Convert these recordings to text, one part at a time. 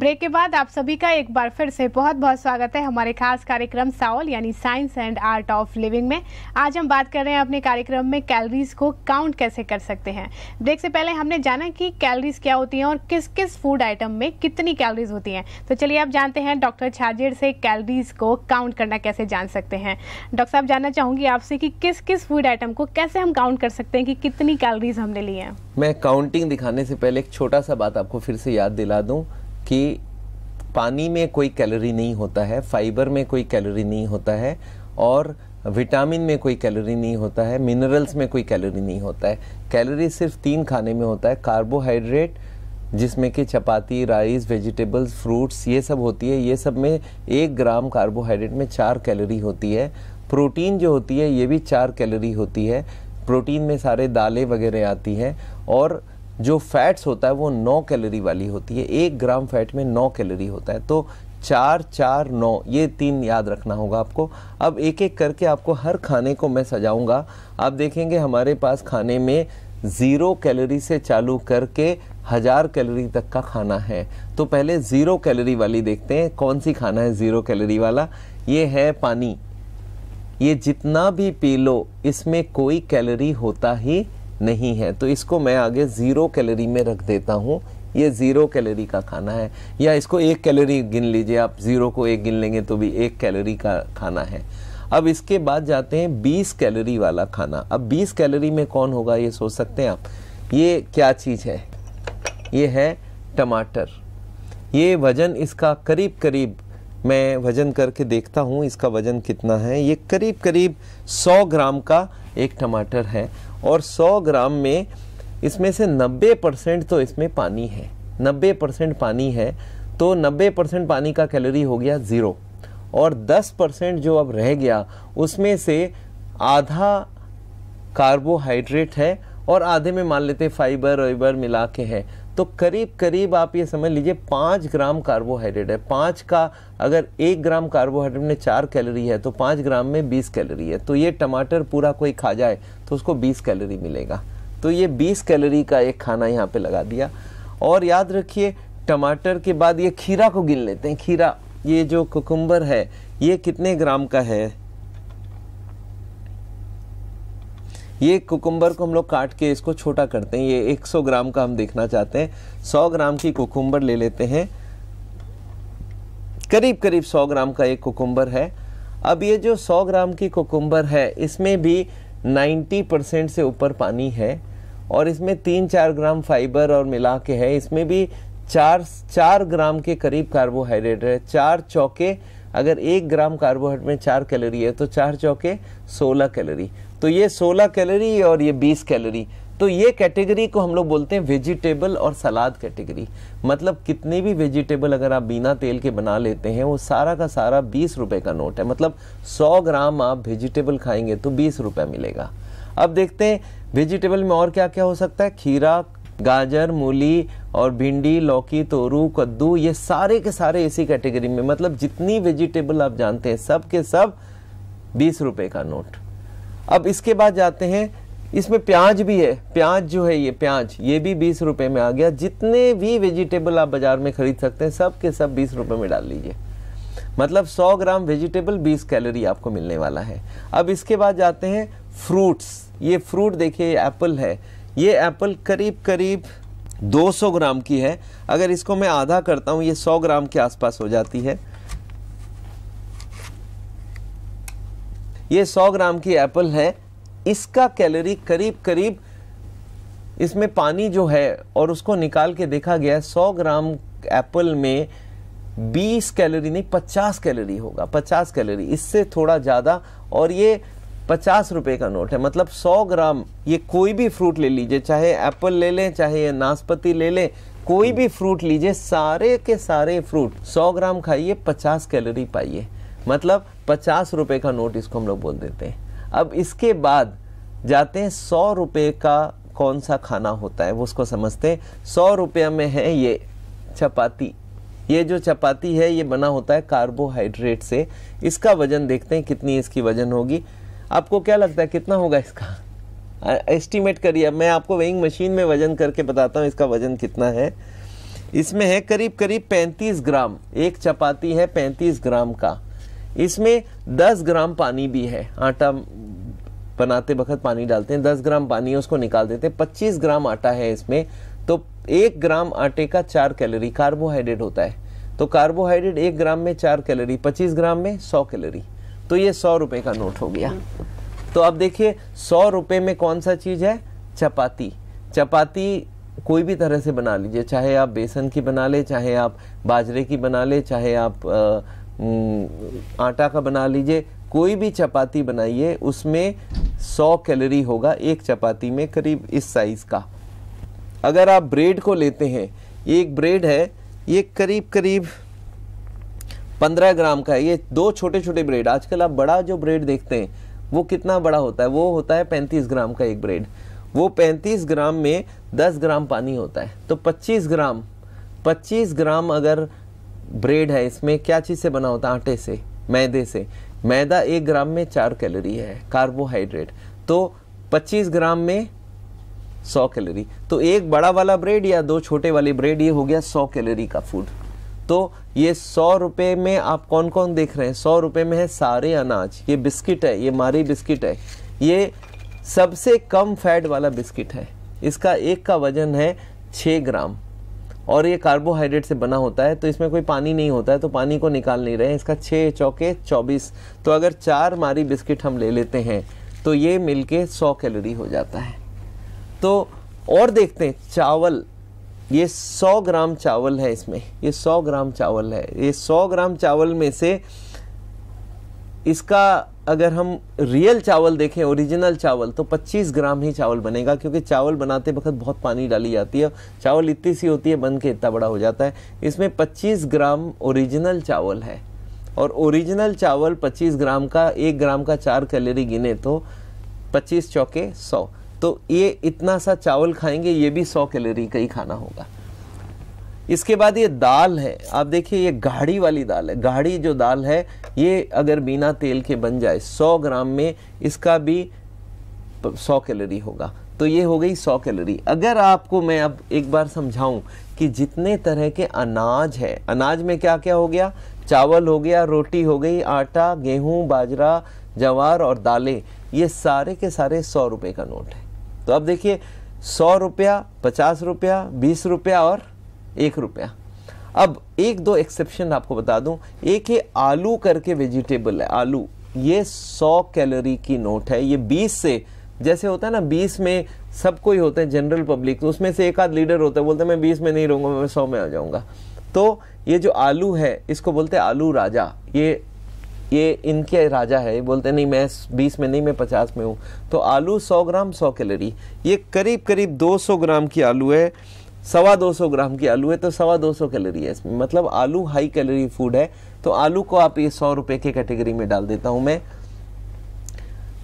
Break के बाद आप सभी का एक बार फिर से बहुत बहुत स्वागत है हमारे खास कार्यक्रम साओल यानी science and art of living में। आज हम बात कर रहे हैं अपने कार्यक्रम में कैलोरीज को काउंट कैसे कर सकते हैं। ब्रेक से पहले हमने जाना कि कैलोरीज क्या होती हैं और किस किस फूड आइटम में कितनी कैलोरीज होती हैं। तो चलिए आप जानते हैं डॉक्टर छाजेड़ से कैलोरीज को काउंट करना कैसे जान सकते हैं। डॉक्टर साहब, जानना चाहूँगी आपसे कि किस किस फूड आइटम को कैसे हम काउंट कर सकते हैं कि कितनी कैलोरीज हमने ली हैं। मैं काउंटिंग दिखाने से पहले एक छोटा सा बात आपको फिर से याद दिला दूं कि पानी में कोई कैलोरी नहीं होता है, फाइबर में कोई कैलोरी नहीं होता है और विटामिन में कोई कैलोरी नहीं होता है, मिनरल्स में कोई कैलोरी नहीं होता है। कैलोरी सिर्फ 3 खाने में होता है। कार्बोहाइड्रेट जिसमें कि चपाती, राइस, वेजिटेबल्स, फ्रूट्स ये सब होती है। ये सब में 1 ग्राम कार्बोहाइड्रेट में 4 कैलोरी होती है। प्रोटीन जो होती है ये भी 4 कैलोरी होती है। प्रोटीन में सारे दालें वगैरह आती हैं। और जो फैट्स होता है वो 9 कैलोरी वाली होती है। 1 ग्राम फैट में 9 कैलोरी होता है। तो 4, 4, 9 ये 3 याद रखना होगा आपको। अब एक एक करके आपको हर खाने को मैं सजाऊंगा। आप देखेंगे हमारे पास खाने में 0 कैलोरी से चालू करके 1000 कैलोरी तक का खाना है। तो पहले 0 कैलोरी वाली देखते हैं। कौन सी खाना है 0 कैलोरी वाला? ये है पानी। ये जितना भी पी लो इसमें कोई कैलोरी होता ही नहीं है। तो इसको मैं आगे 0 कैलोरी में रख देता हूँ। ये 0 कैलोरी का खाना है। या इसको 1 कैलोरी गिन लीजिए आप। 0 को 1 गिन लेंगे तो भी 1 कैलोरी का खाना है। अब इसके बाद जाते हैं 20 कैलोरी वाला खाना। अब 20 कैलोरी में कौन होगा ये सोच सकते हैं आप। ये क्या चीज़ है? ये है टमाटर। ये वजन इसका करीब करीब मैं वजन करके देखता हूँ इसका वजन कितना है। ये करीब करीब 100 ग्राम का एक टमाटर है। और 100 ग्राम में इसमें से 90% तो इसमें पानी है। 90% पानी है तो 90% पानी का कैलोरी हो गया 0। और 10% जो अब रह गया उसमें से आधा कार्बोहाइड्रेट है और आधे में मान लेते फाइबर वाइबर मिला के है। तो करीब करीब आप ये समझ लीजिए 5 ग्राम कार्बोहाइड्रेट है। 5 का अगर 1 ग्राम कार्बोहाइड्रेट में 4 कैलोरी है तो 5 ग्राम में 20 कैलोरी है। तो ये टमाटर पूरा कोई खा जाए तो उसको 20 कैलोरी मिलेगा। तो ये 20 कैलोरी का एक खाना यहाँ पे लगा दिया। और याद रखिए टमाटर के बाद ये खीरा को गिन लेते हैं। खीरा, ये जो कुकुम्बर है ये कितने ग्राम का है? ये कुकुम्बर को हम लोग काट के इसको छोटा करते हैं। ये 100 ग्राम का हम देखना चाहते हैं। 100 ग्राम की कुकुम्बर ले लेते हैं। करीब करीब 100 ग्राम का एक कुकुम्बर है। अब ये जो 100 ग्राम की कुकुम्बर है इसमें भी 90% से ऊपर पानी है और इसमें 3-4 ग्राम फाइबर और मिला के है। इसमें भी 4 ग्राम के करीब कार्बोहाइड्रेट है। 4 चौके, अगर 1 ग्राम कार्बोहाइड्रेट में 4 कैलोरी है तो 4 चौके 16 कैलोरी। तो ये 16 कैलोरी और ये 20 कैलोरी। तो ये कैटेगरी को हम लोग बोलते हैं वेजिटेबल और सलाद कैटेगरी। मतलब कितने भी वेजिटेबल अगर आप बिना तेल के बना लेते हैं वो सारा का सारा 20 रुपए का नोट है। मतलब 100 ग्राम आप वेजिटेबल खाएंगे तो 20 रुपए मिलेगा। अब देखते हैं वेजिटेबल में और क्या क्या हो सकता है। खीरा, गाजर, मूली और भिंडी, लौकी, तोरू, कद्दू, ये सारे के सारे इसी कैटेगरी में। मतलब जितनी वेजिटेबल आप जानते हैं सब के सब 20 रुपए का नोट। अब इसके बाद जाते हैं, इसमें प्याज भी है। प्याज जो है ये प्याज, ये भी 20 रुपए में आ गया। जितने भी वेजिटेबल आप बाजार में खरीद सकते हैं सब के सब 20 रुपए में डाल लीजिए। मतलब 100 ग्राम वेजिटेबल 20 कैलोरी आपको मिलने वाला है। अब इसके बाद जाते हैं फ्रूट्स। ये फ्रूट देखिए एप्पल है। ये एप्पल करीब करीब 200 ग्राम की है। अगर इसको मैं आधा करता हूँ ये 100 ग्राम के आसपास हो जाती है। ये 100 ग्राम की एप्पल है। इसका कैलोरी करीब करीब, इसमें पानी जो है और उसको निकाल के देखा गया 100 ग्राम एप्पल में 20 कैलोरी नहीं 50 कैलोरी होगा। 50 कैलोरी, इससे थोड़ा ज़्यादा। और ये 50 रुपए का नोट है। मतलब 100 ग्राम, ये कोई भी फ्रूट ले लीजिए, चाहे एप्पल ले लें, चाहे नाशपाती ले लें, कोई भी फ्रूट लीजिए, सारे के सारे फ्रूट 100 ग्राम खाइए, 50 कैलोरी पाइए। मतलब 50 रुपए का नोट इसको हम लोग बोल देते हैं। अब इसके बाद जाते हैं 100 रुपए का कौन सा खाना होता है वो उसको समझते हैं। 100 रुपये में है ये चपाती। ये जो चपाती है ये बना होता है कार्बोहाइड्रेट से। इसका वजन देखते हैं कितनी इसकी वजन होगी। आपको क्या लगता है कितना होगा इसका? एस्टिमेट करिए। मैं आपको वेइंग मशीन में वजन करके बताता हूँ इसका वजन कितना है। इसमें है करीब करीब 35 ग्राम, एक चपाती है 35 ग्राम का। इसमें 10 ग्राम पानी भी है, आटा बनाते वक्त पानी डालते हैं, 10 ग्राम पानी है उसको निकाल देते हैं, 25 ग्राम आटा है इसमें। तो 1 ग्राम आटे का 4 कैलोरी कार्बोहाइड्रेट होता है। तो कार्बोहाइड्रेट 1 ग्राम में 4 कैलोरी, 25 ग्राम में 100 कैलोरी। तो ये 100 रुपए का नोट हो गया। तो अब देखिए 100 रुपए में कौन सा चीज है, चपाती। चपाती कोई भी तरह से बना लीजिए, चाहे आप बेसन की बना ले, चाहे आप बाजरे की बना ले, चाहे आप आटा का बना लीजिए, कोई भी चपाती बनाइए उसमें 100 कैलोरी होगा एक चपाती में, करीब इस साइज का। अगर आप ब्रेड को लेते हैं, एक ब्रेड है ये करीब करीब 15 ग्राम का है। ये 2 छोटे छोटे ब्रेड, आजकल आप बड़ा जो ब्रेड देखते हैं वो कितना बड़ा होता है, वो होता है 35 ग्राम का एक ब्रेड। वो 35 ग्राम में 10 ग्राम पानी होता है। तो 25 ग्राम अगर ब्रेड है, इसमें क्या चीज से बना होता है, आटे से, मैदे से। मैदा 1 ग्राम में 4 कैलोरी है कार्बोहाइड्रेट। तो 25 ग्राम में 100 कैलोरी। तो एक बड़ा वाला ब्रेड या 2 छोटे वाले ब्रेड, ये हो गया 100 कैलोरी का फूड। तो ये 100 रुपए में आप कौन कौन देख रहे हैं, 100 रुपए में है सारे अनाज। ये बिस्किट है, ये मारी बिस्किट है, ये सबसे कम फैट वाला बिस्किट है। इसका एक का वजन है 6 ग्राम और ये कार्बोहाइड्रेट से बना होता है। तो इसमें कोई पानी नहीं होता है, तो पानी को निकाल नहीं रहे हैं। इसका 6 चौके 24। तो अगर 4 मारी बिस्किट हम ले लेते हैं तो ये मिलके 100 कैलोरी हो जाता है। तो और देखते हैं चावल, ये 100 ग्राम चावल है इसमें, ये 100 ग्राम चावल है। ये 100 ग्राम चावल में से इसका अगर हम रियल चावल देखें, ओरिजिनल चावल, तो 25 ग्राम ही चावल बनेगा, क्योंकि चावल बनाते वक्त बहुत पानी डाली जाती है। चावल इतनी सी होती है, बन के इतना बड़ा हो जाता है। इसमें 25 ग्राम ओरिजिनल चावल है और ओरिजिनल चावल 25 ग्राम का, 1 ग्राम का 4 कैलोरी गिने तो 25 चौके 100। तो ये इतना सा चावल खाएंगे, ये भी 100 कैलोरी का ही खाना होगा। इसके बाद ये दाल है, आप देखिए ये गाढ़ी वाली दाल है। गाढ़ी जो दाल है ये अगर बिना तेल के बन जाए 100 ग्राम में, इसका भी 100 कैलोरी होगा। तो ये हो गई 100 कैलोरी। अगर आपको मैं अब एक बार समझाऊं कि जितने तरह के अनाज है, अनाज में क्या क्या हो गया, चावल हो गया, रोटी हो गई, आटा, गेहूं, बाजरा, जवार और दालें, ये सारे के सारे 100 रुपए का नोट है। तो अब देखिए 100 रुपया, 50 रुपया, 20 रुपया और 1 रुपया। अब 1-2 एक्सेप्शन आपको बता दूं। एक है आलू करके वेजिटेबल है, आलू, ये 100 कैलोरी की नोट है। ये 20 से, जैसे होता है ना 20 में सब कोई होते हैं जनरल पब्लिक, तो उसमें से एक आध लीडर होता है, बोलते हैं मैं 20 में नहीं रहूंगा, मैं 100 में आ जाऊंगा। तो ये जो आलू है इसको बोलते हैं आलू राजा। ये इनके राजा है, ये बोलते हैं नहीं मैं 20 में नहीं, मैं 50 में हूँ। तो आलू 100 ग्राम 100 कैलोरी। ये करीब करीब 200 ग्राम की आलू है, 250 ग्राम की आलू है, तो 250 कैलोरी है इसमें। मतलब आलू हाई कैलोरी फूड है। तो आलू को आप ये 100 रुपए के कैटेगरी में डाल देता हूं मैं।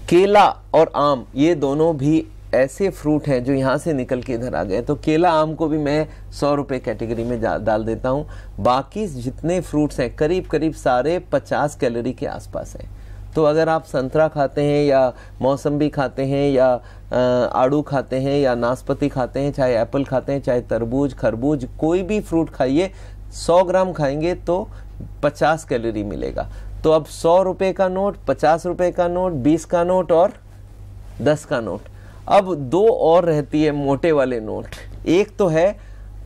केला और आम, ये दोनों भी ऐसे फ्रूट हैं जो यहाँ से निकल के इधर आ गए, तो केला आम को भी मैं 100 रुपए कैटेगरी में डाल देता हूँ। बाकी जितने फ्रूट्स हैं करीब करीब सारे 50 कैलोरी के आसपास हैं। तो अगर आप संतरा खाते हैं या मौसम्बी खाते हैं या आड़ू खाते हैं या नाशपाती खाते हैं, चाहे एप्पल खाते हैं, चाहे तरबूज, खरबूज, कोई भी फ्रूट खाइए, 100 ग्राम खाएंगे तो 50 कैलोरी मिलेगा। तो अब 100 रुपए का नोट, 50 रुपए का नोट, 20 का नोट और 10 का नोट। अब 2 और रहती है मोटे वाले नोट। एक तो है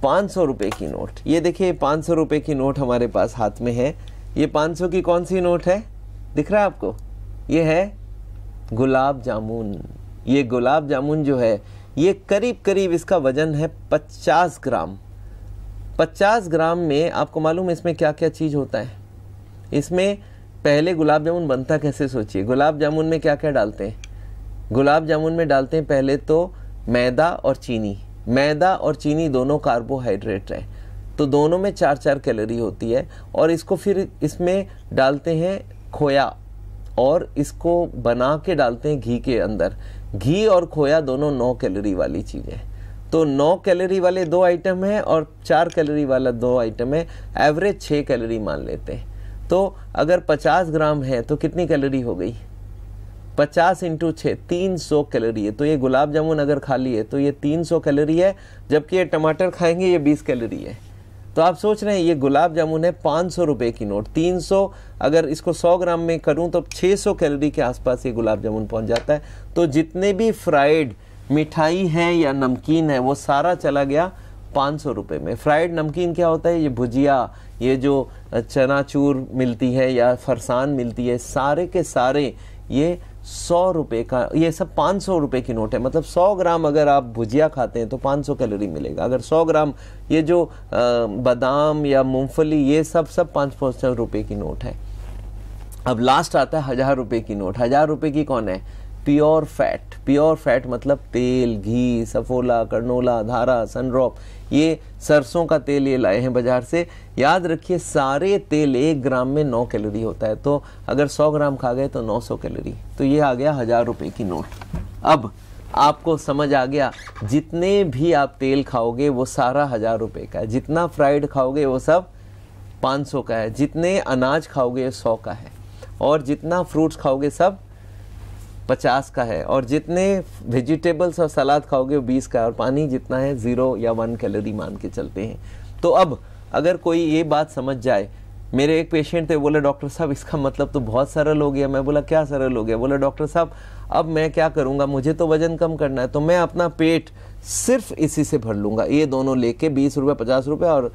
500 रुपए की नोट। ये देखिए 500 रुपए की नोट हमारे पास हाथ में है। ये 500 की कौन सी नोट है, दिख रहा है आपको, ये है गुलाब जामुन। ये गुलाब जामुन जो है ये करीब करीब इसका वजन है 50 ग्राम। 50 ग्राम में आपको मालूम है इसमें क्या क्या चीज होता है। इसमें पहले गुलाब जामुन बनता कैसे, सोचिए। गुलाब जामुन में क्या क्या डालते हैं, गुलाब जामुन में डालते हैं पहले तो मैदा और चीनी। मैदा और चीनी दोनों कार्बोहाइड्रेट है, तो दोनों में 4-4 कैलोरी होती है। और इसको फिर इसमें डालते हैं खोया और इसको बना के डालते हैं घी के अंदर। घी और खोया दोनों 9 कैलोरी वाली चीज है। तो 9 कैलोरी वाले 2 आइटम है और 4 कैलोरी वाला 2 आइटम है। एवरेज 6 कैलोरी मान लेते हैं। तो अगर 50 ग्राम है तो कितनी कैलोरी हो गई, 50 × 6 300 कैलोरी है। तो ये गुलाब जामुन अगर खा लिए तो ये 300 कैलोरी है, जबकि ये टमाटर खाएंगे ये 20 कैलोरी है। तो आप सोच रहे हैं ये गुलाब जामुन है 500 रुपए की नोट, 300, अगर इसको 100 ग्राम में करूं तो 600 कैलोरी के आसपास ये गुलाब जामुन पहुंच जाता है। तो जितने भी फ्राइड मिठाई है या नमकीन है वो सारा चला गया 500 रुपए में। फ्राइड नमकीन क्या होता है, ये भुजिया, ये जो चनाचूर मिलती है या फरसान मिलती है, सारे के सारे ये 100 रुपए का, ये सब 500 रुपए की नोट है। मतलब 100 ग्राम अगर आप भुजिया खाते हैं तो 500 कैलोरी मिलेगा। अगर 100 ग्राम ये जो बादाम या मूंगफली, ये सब 500 रुपए की नोट है। अब लास्ट आता है 1000 रुपए की नोट। 1000 रुपए की कौन है, प्योर फैट। प्योर फैट मतलब तेल, घी, सफोला, कर्नोला, धारा, सनड्रॉप, ये सरसों का तेल ये लाए हैं बाजार से। याद रखिए सारे तेल 1 ग्राम में 9 कैलोरी होता है, तो अगर 100 ग्राम खा गए तो 900 कैलोरी। तो ये आ गया 1000 रुपए की नोट। अब आपको समझ आ गया, जितने भी आप तेल खाओगे वो सारा 1000 रुपए का है, जितना फ्राइड खाओगे वो सब 500 का है, जितने अनाज खाओगे 100 का है, और जितना फ्रूट्स खाओगे सब 50 का है, और जितने वेजिटेबल्स और सलाद खाओगे वो 20 का है, और पानी जितना है 0 या 1 कैलोरी मान के चलते हैं। तो अब अगर कोई ये बात समझ जाए, मेरे एक पेशेंट थे, बोले डॉक्टर साहब इसका मतलब तो बहुत सरल हो गया। मैं बोला क्या सरल हो गया? बोले डॉक्टर साहब अब मैं क्या करूंगा, मुझे तो वजन कम करना है, तो मैं अपना पेट सिर्फ इसी से भर लूंगा, ये दोनों लेके 20 रुपये, 50 रुपये और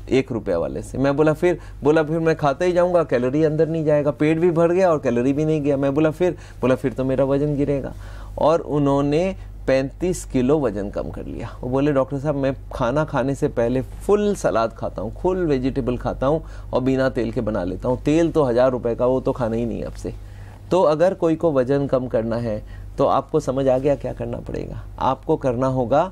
1 रुपया वाले से। मैं बोला फिर मैं खाता ही जाऊंगा, कैलोरी अंदर नहीं जाएगा, पेट भी भर गया और कैलोरी भी नहीं गया। मैं बोला फिर तो मेरा वजन गिरेगा। और उन्होंने 35 किलो वजन कम कर लिया। वो बोले डॉक्टर साहब मैं खाना खाने से पहले फुल सलाद खाता हूँ, फुल वेजिटेबल खाता हूँ और बिना तेल के बना लेता हूँ। तेल तो 1000 रुपए का, वो तो खाना ही नहीं अब से। तो अगर कोई को वजन कम करना है तो आपको समझ आ गया क्या करना पड़ेगा। आपको करना होगा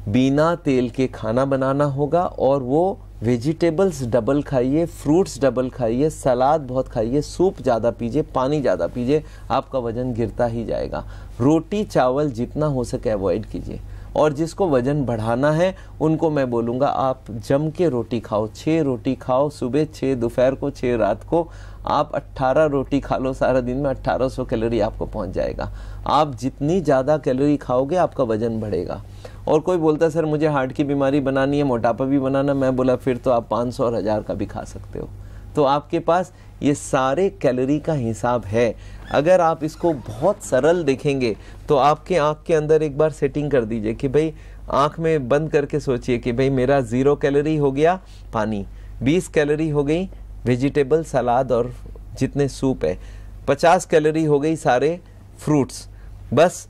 बिना तेल के खाना बनाना होगा, और वो वेजिटेबल्स डबल खाइए, फ्रूट्स डबल खाइए, सलाद बहुत खाइए, सूप ज़्यादा पीजिए, पानी ज़्यादा पीजिए, आपका वजन गिरता ही जाएगा। रोटी चावल जितना हो सके अवॉइड कीजिए। और जिसको वजन बढ़ाना है उनको मैं बोलूँगा आप जम के रोटी खाओ, 6 रोटी खाओ, सुबह 6, दोपहर को 6, रात को। आप 18 रोटी खा लो सारा दिन में, 1800 कैलोरी आपको पहुंच जाएगा। आप जितनी ज़्यादा कैलोरी खाओगे आपका वजन बढ़ेगा। और कोई बोलता है सर मुझे हार्ट की बीमारी बनानी है, मोटापा भी बनाना, मैं बोला फिर तो आप 500 और 1000 का भी खा सकते हो। तो आपके पास ये सारे कैलोरी का हिसाब है। अगर आप इसको बहुत सरल देखेंगे तो आपके आँख के अंदर एक बार सेटिंग कर दीजिए कि भाई आँख में बंद करके सोचिए कि भाई मेरा 0 कैलोरी हो गया पानी, 20 कैलोरी हो गई वेजिटेबल सलाद और जितने सूप है, 50 कैलोरी हो गई सारे फ्रूट्स। बस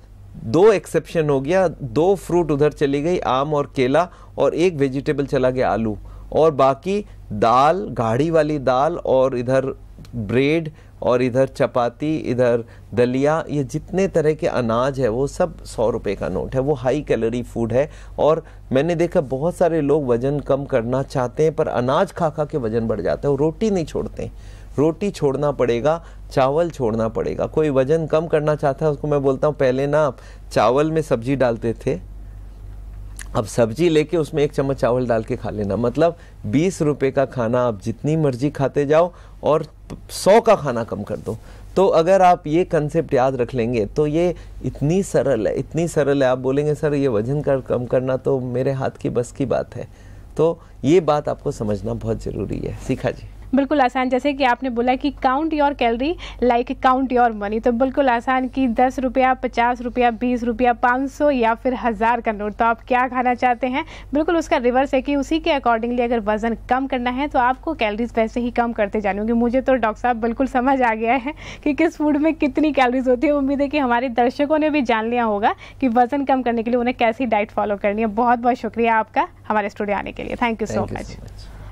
2 एक्सेप्शन हो गया, 2 फ्रूट उधर चली गई, आम और केला, और 1 वेजिटेबल चला गया आलू, और बाकी दाल, गाढ़ी वाली दाल, और इधर ब्रेड, और इधर चपाती, इधर दलिया, ये जितने तरह के अनाज है वो सब 100 रुपए का नोट है। वो हाई कैलोरी फूड है। और मैंने देखा बहुत सारे लोग वजन कम करना चाहते हैं पर अनाज खा खा के वजन बढ़ जाता है, वो रोटी नहीं छोड़ते। रोटी छोड़ना पड़ेगा, चावल छोड़ना पड़ेगा। कोई वजन कम करना चाहता है उसको मैं बोलता हूँ पहले ना आप चावल में सब्जी डालते थे, अब सब्जी लेके उसमें 1 चम्मच चावल डाल के खा लेना। मतलब 20 रुपए का खाना आप जितनी मर्जी खाते जाओ और 100 का खाना कम कर दो। तो अगर आप ये कंसेप्ट याद रख लेंगे तो ये इतनी सरल है, इतनी सरल है। आप बोलेंगे सर ये वजन कम करना तो मेरे हाथ की बस की बात है। तो ये बात आपको समझना बहुत ज़रूरी है। शिखा जी। बिल्कुल आसान, जैसे कि आपने बोला कि count your calorie like count your money, तो बिल्कुल आसान कि 10 रुपया, 50 रुपया, 20 रुपया, 500 या फिर 1000 का नोट, तो आप क्या खाना चाहते हैं बिल्कुल उसका रिवर्स है कि उसी के अकॉर्डिंगली अगर वजन कम करना है तो आपको कैलोरीज वैसे ही कम करते जाने होंगे। मुझे तो डॉक्टर साहब बिल्कुल समझ आ गया है कि किस फूड में कितनी कैलोरीज होती है। उम्मीद है कि हमारे दर्शकों ने भी जान लिया होगा कि वजन कम करने के लिए उन्हें कैसी डाइट फॉलो करनी है। बहुत बहुत शुक्रिया आपका हमारे स्टूडियो आने के लिए। Thank you so much.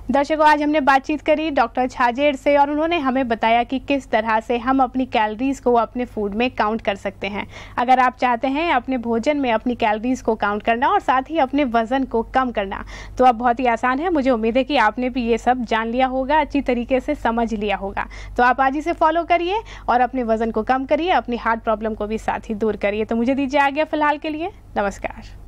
दर्शकों, आज हमने बातचीत करी डॉक्टर छाजेड़ से और उन्होंने हमें बताया कि किस तरह से हम अपनी कैलोरीज को अपने फूड में काउंट कर सकते हैं। अगर आप चाहते हैं अपने भोजन में अपनी कैलोरीज को काउंट करना और साथ ही अपने वजन को कम करना, तो अब बहुत ही आसान है। मुझे उम्मीद है कि आपने भी ये सब जान लिया होगा, अच्छी तरीके से समझ लिया होगा। तो आप आज इसे फॉलो करिए और अपने वजन को कम करिए, अपनी हार्ट प्रॉब्लम को भी साथ ही दूर करिए। तो मुझे दीजिए आज्ञा फिलहाल के लिए। नमस्कार।